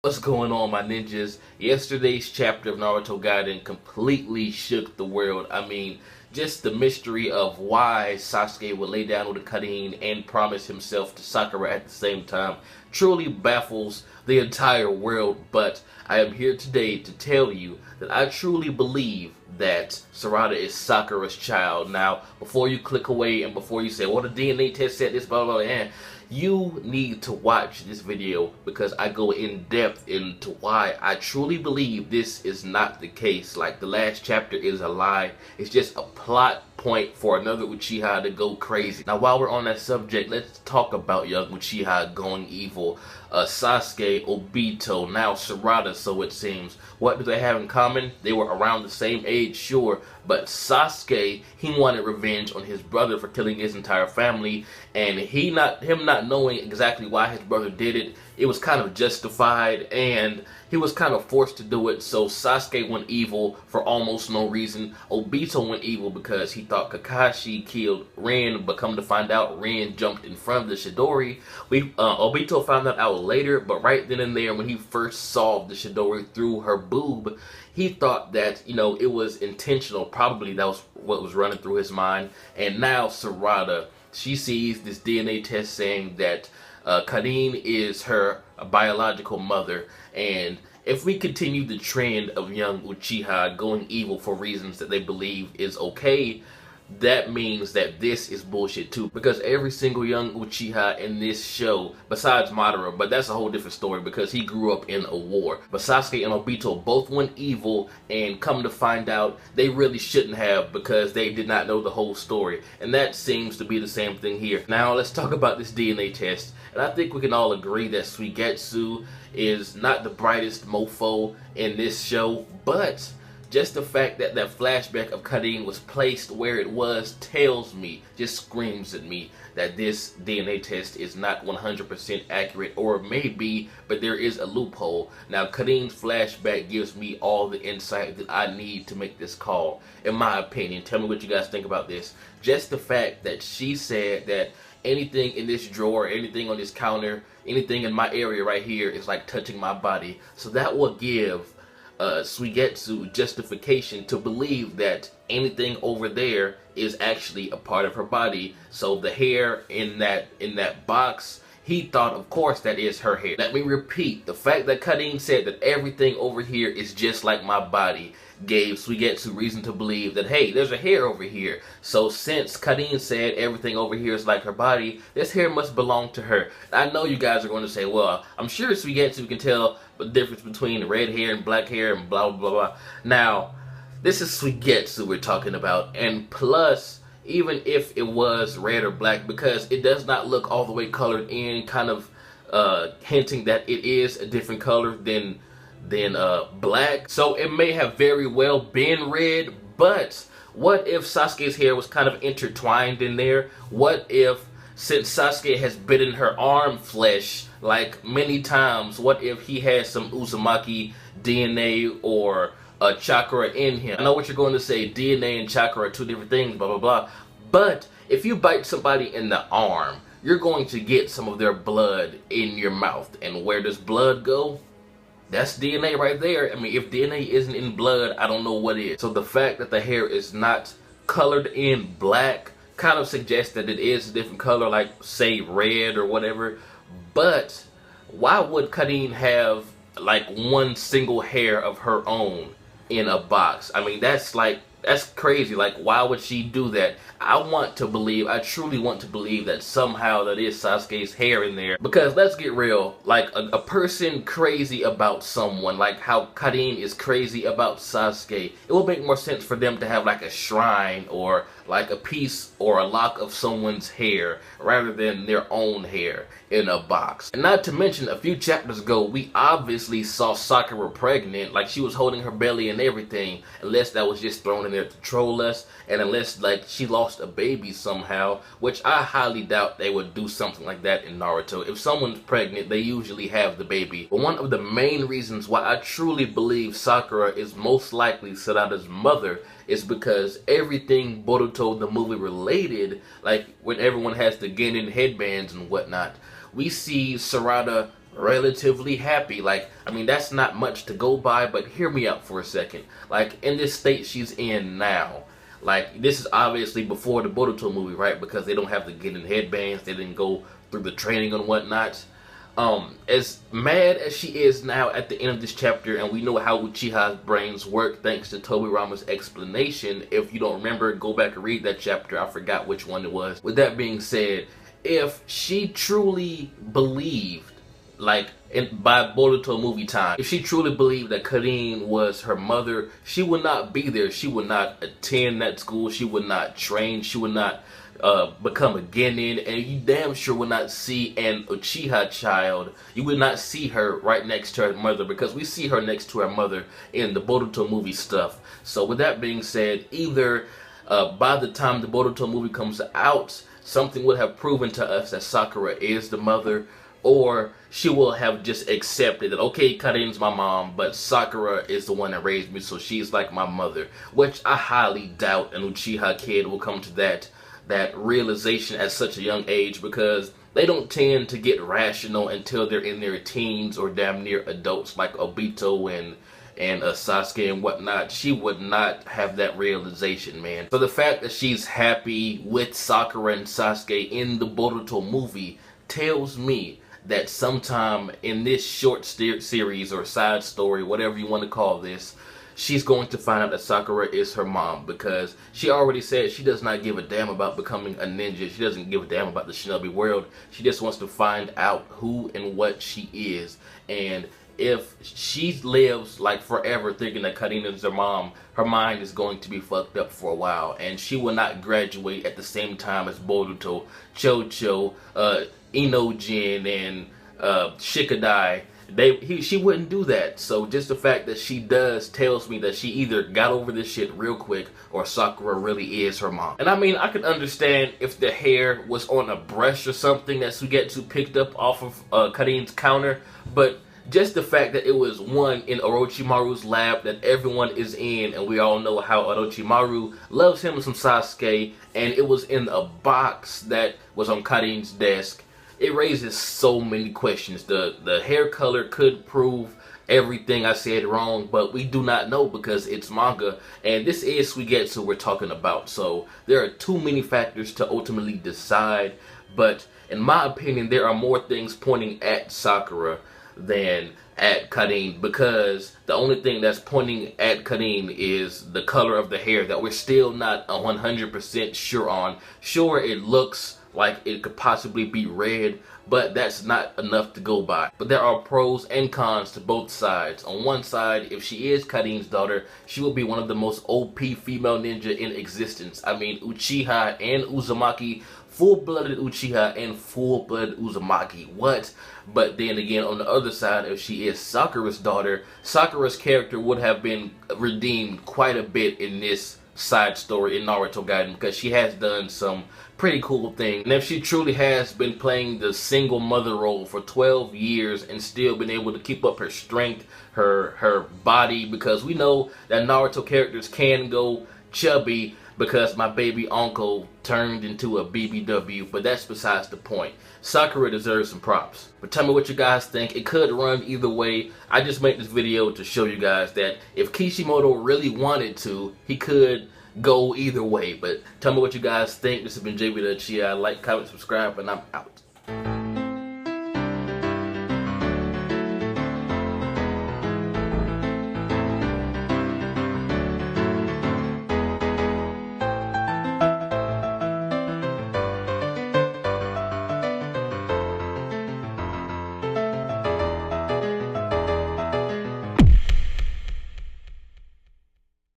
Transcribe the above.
What's going on, my ninjas? Yesterday's chapter of Naruto Gaiden completely shook the world. I mean, just the mystery of why Sasuke would lay down with a Karin and promise himself to Sakura at the same time truly baffles the entire world. But I am here today to tell you that I truly believe that Sarada is Sakura's child. Now, before you click away and before you say, well, the DNA test said this, blah, blah, blah, and you need to watch this video because I go in depth into why I truly believe this is not the case. Like, the last chapter is a lie. It's just a plot point for another Uchiha to go crazy. Now, while we're on that subject, let's talk about young Uchiha going evil. Sasuke, Obito, now Sarada, so it seems. What do they have in common? They were around the same age, sure, but Sasuke, he wanted revenge on his brother for killing his entire family, and him not knowing exactly why his brother did it, it was kind of justified, and he was kind of forced to do it. So Sasuke went evil for almost no reason. Obito went evil because he thought Kakashi killed Rin, but come to find out Rin jumped in front of the Chidori. Obito found that out later, but right then and there when he first saw the Chidori through her boob, he thought that, you know, it was intentional. Probably that was what was running through his mind. And now Sarada, she sees this DNA test saying that Karin is her biological mother, and if we continue the trend of young Uchiha going evil for reasons that they believe is okay, that means that this is bullshit too, because every single young Uchiha in this show, besides Madara, but that's a whole different story because he grew up in a war, but Sasuke and Obito both went evil, and come to find out they really shouldn't have because they did not know the whole story, and that seems to be the same thing here. Now let's talk about this DNA test, and I think we can all agree that Suigetsu is not the brightest mofo in this show, but just the fact that that flashback of Karin was placed where it was tells me, just screams at me, that this DNA test is not 100% accurate, or it may be, but there is a loophole. Now, Karin's flashback gives me all the insight that I need to make this call, in my opinion. Tell me what you guys think about this. Just the fact that she said that anything in this drawer, anything on this counter, anything in my area right here is like touching my body. So that will give Suigetsu justification to believe that anything over there is actually a part of her body. So the hair in that box, he thought, of course, that is her hair. Let me repeat, the fact that Karin said that everything over here is just like my body gave Suigetsu reason to believe that, hey, there's a hair over here. So since Karin said everything over here is like her body, this hair must belong to her. I know you guys are going to say, well, I'm sure Suigetsu can tell the difference between red hair and black hair and blah, blah, blah. Now, this is Suigetsu we're talking about, and plus, even if it was red or black, because it does not look all the way colored in, kind of hinting that it is a different color than black. So it may have very well been red, but what if Sasuke's hair was kind of intertwined in there? What if, since Sasuke has bitten her arm flesh like many times, what if he has some Uzumaki DNA or chakra in him? I know what you're going to say, DNA and chakra are two different things, blah, blah, blah. But if you bite somebody in the arm, you're going to get some of their blood in your mouth. And where does blood go? That's DNA right there. I mean, if DNA isn't in blood, I don't know what is. So the fact that the hair is not colored in black kind of suggests that it is a different color, like, say, red or whatever. But why would Karin have, like, one single hair of her own in a box? I mean, that's crazy. Like, why would she do that? I truly want to believe that somehow that is Sasuke's hair in there. Because let's get real, like a person crazy about someone, like how Karin is crazy about Sasuke, it will make more sense for them to have like a shrine or like a piece or a lock of someone's hair rather than their own hair in a box. And not to mention, a few chapters ago, we obviously saw Sakura pregnant, like she was holding her belly and everything, unless that was just thrown in there to troll us, and unless like she lost a baby somehow, which I highly doubt they would do something like that in Naruto. If someone's pregnant, they usually have the baby. But one of the main reasons why I truly believe Sakura is most likely Sarada's mother is because everything Boruto the movie related, like when everyone has the Genin headbands and whatnot, we see Sarada relatively happy. Like, I mean, that's not much to go by, but hear me out for a second. Like, in this state she's in now, like, this is obviously before the Boruto movie, right? Because they don't have to get in headbands, they didn't go through the training and whatnot. As mad as she is now at the end of this chapter, and we know how Uchiha's brains work thanks to Tobirama's explanation. If you don't remember, go back and read that chapter. I forgot which one it was. With that being said, if she truly believed, like by Boruto movie time, if she truly believed that Karin was her mother, she would not be there. She would not attend that school. She would not train. She would not become a genin, and you damn sure would not see an Uchiha child. You would not see her right next to her mother, because we see her next to her mother in the Boruto movie stuff. So with that being said, either by the time the Boruto movie comes out, something would have proven to us that Sakura is the mother, or she will have just accepted that, okay, Karin's my mom, but Sakura is the one that raised me, so she's like my mother. Which I highly doubt an Uchiha kid will come to that realization at such a young age, because they don't tend to get rational until they're in their teens or damn near adults, like Obito and Sasuke and whatnot. She would not have that realization, man. So the fact that she's happy with Sakura and Sasuke in the Boruto movie tells me that sometime in this short series or side story, whatever you want to call this, she's going to find out that Sakura is her mom, because she already said she does not give a damn about becoming a ninja. She doesn't give a damn about the shinobi world. She just wants to find out who and what she is. And if she lives like forever thinking that Karin is her mom, her mind is going to be fucked up for a while, and she will not graduate at the same time as Boruto, Chocho, Inojin, and Shikadai. She wouldn't do that. So just the fact that she does tells me that she either got over this shit real quick, or Sakura really is her mom. And I mean, I could understand if the hair was on a brush or something that Suigetsu picked up off of Karin's counter, but just the fact that it was one in Orochimaru's lab that everyone is in, and we all know how Orochimaru loves him some Sasuke, and it was in a box that was on Karin's desk, it raises so many questions. The hair color could prove everything I said wrong, but we do not know because it's manga, and this is Suigetsu we're talking about. So there are too many factors to ultimately decide, but in my opinion, there are more things pointing at Sakura than at Karin, because the only thing that's pointing at Karin is the color of the hair that we're still not 100% sure on. Sure, it looks like it could possibly be red, but that's not enough to go by. But there are pros and cons to both sides. On one side, if she is Karin's daughter, she will be one of the most OP female ninja in existence. I mean, Uchiha and Uzumaki, full-blooded Uchiha and full-blooded Uzumaki. What? But then again, on the other side, if she is Sakura's daughter, Sakura's character would have been redeemed quite a bit in this side story in Naruto Gaiden, because she has done some pretty cool things. And if she truly has been playing the single mother role for 12 years and still been able to keep up her strength, her body, because we know that Naruto characters can go chubby because my baby uncle turned into a BBW, but that's besides the point. Sakura deserves some props. But tell me what you guys think. It could run either way. I just made this video to show you guys that if Kishimoto really wanted to, he could go either way. But tell me what you guys think. This has been jbDAuchiha. Like, comment, subscribe, and I'm out.